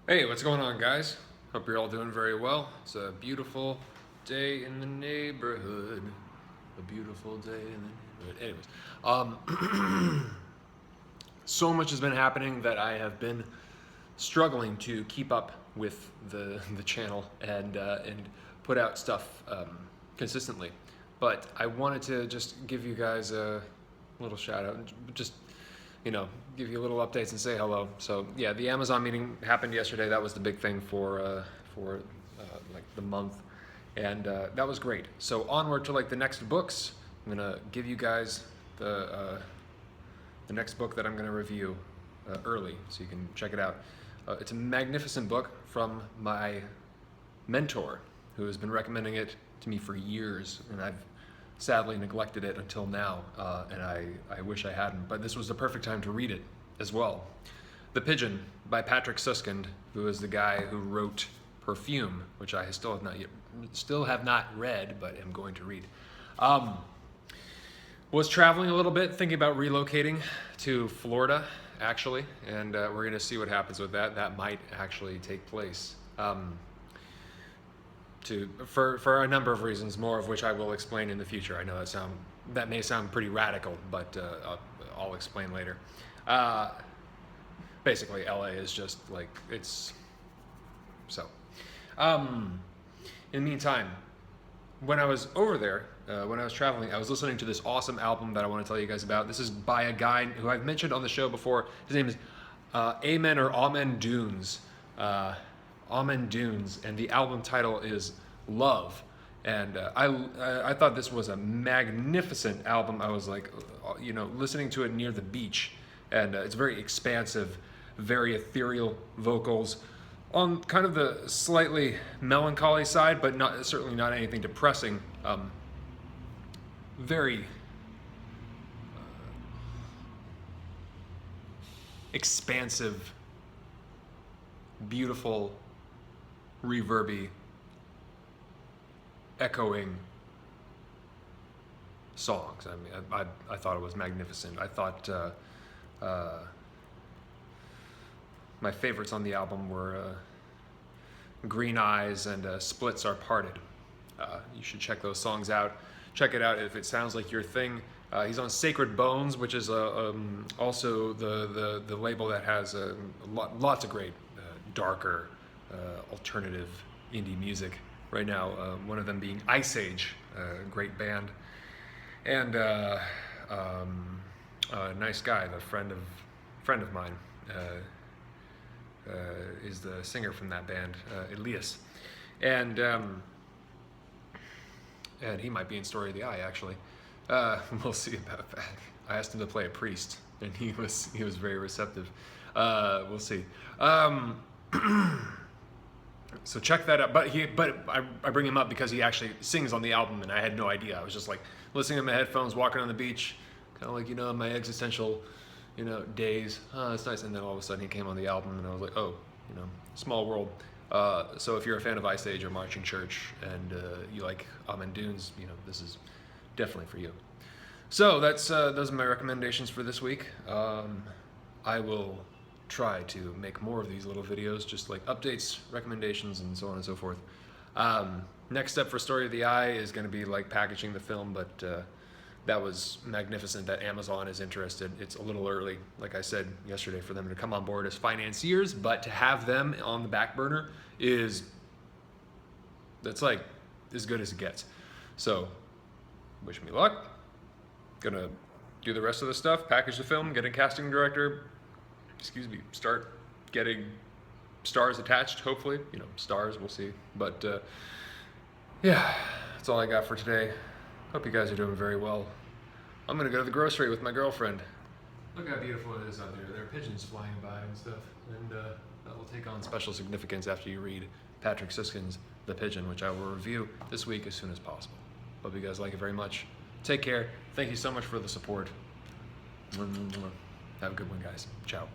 Hey, what's going on, guys? Hope you're all doing very well. It's a beautiful day in the neighborhood. A beautiful day in the neighborhood. Anyways, so much has been happening that I have been struggling to keep up with the channel and put out stuff consistently. But I wanted to just give you guys a little shout out, just give you a little updates and say hello. So yeah, the Amazon meeting happened yesterday. That was the big thing for like the month, and that was great. So onward to like the next books. I'm gonna give you guys the next book that I'm gonna review early, so you can check it out. It's a magnificent book from my mentor, who has been recommending it to me for years, and I've sadly neglected it until now, and I wish I hadn't, but this was the perfect time to read it as well. The Pigeon by Patrick Suskind, who is the guy who wrote Perfume, which I still have not read, but am going to read. Was traveling a little bit, thinking about relocating to Florida, actually, and we're gonna see what happens with that. That might actually take place. For a number of reasons, more of which I will explain in the future. I know that may sound pretty radical, but I'll explain later. Basically, LA is just like, it's so. In the meantime, when I was over there, when I was traveling, I was listening to this awesome album that I want to tell you guys about. This is by a guy who I've mentioned on the show before. His name is Amen Dunes. Amen Dunes, and the album title is Love. And I thought this was a magnificent album. I was like, listening to it near the beach, and it's very expansive, very ethereal vocals, on kind of the slightly melancholy side, but certainly not anything depressing. Very expansive, beautiful, reverby, echoing songs. I mean, I thought it was magnificent. I thought my favorites on the album were Green Eyes and Splits Are Parted. You should check those songs out. Check it out if it sounds like your thing. He's on Sacred Bones, which is also the label that has lots of great darker alternative indie music right now. One of them being Ice Age, a great band, and a nice guy, a friend of mine, is the singer from that band, Elias, and he might be in Story of the Eye, actually. We'll see about that. I asked him to play a priest, and he was very receptive. We'll see. So check that out. But I bring him up because he actually sings on the album, and I had no idea. I was just like listening to my headphones, walking on the beach, kind of like my existential, days. Oh, it's nice. And then all of a sudden he came on the album, and I was like, oh, small world. So if you're a fan of Ice Age or Marching Church, and you like Amen Dunes, this is definitely for you. So those are my recommendations for this week. I will try to make more of these little videos, just like updates, recommendations, and so on and so forth. Next step for Story of the Eye is going to be like packaging the film, but that was magnificent that Amazon is interested. It's a little early, like I said yesterday, for them to come on board as financiers, but to have them on the back burner that's like as good as it gets. So wish me luck. Gonna do the rest of the stuff, package the film, get a casting director, start getting stars attached, hopefully. Stars, we'll see. But yeah, that's all I got for today. Hope you guys are doing very well. I'm gonna go to the grocery with my girlfriend. Look how beautiful it is out there. There are pigeons flying by and stuff. And that will take on special significance after you read Patrick Suskind's The Pigeon, which I will review this week as soon as possible. Hope you guys like it very much. Take care. Thank you so much for the support. Have a good one, guys. Ciao.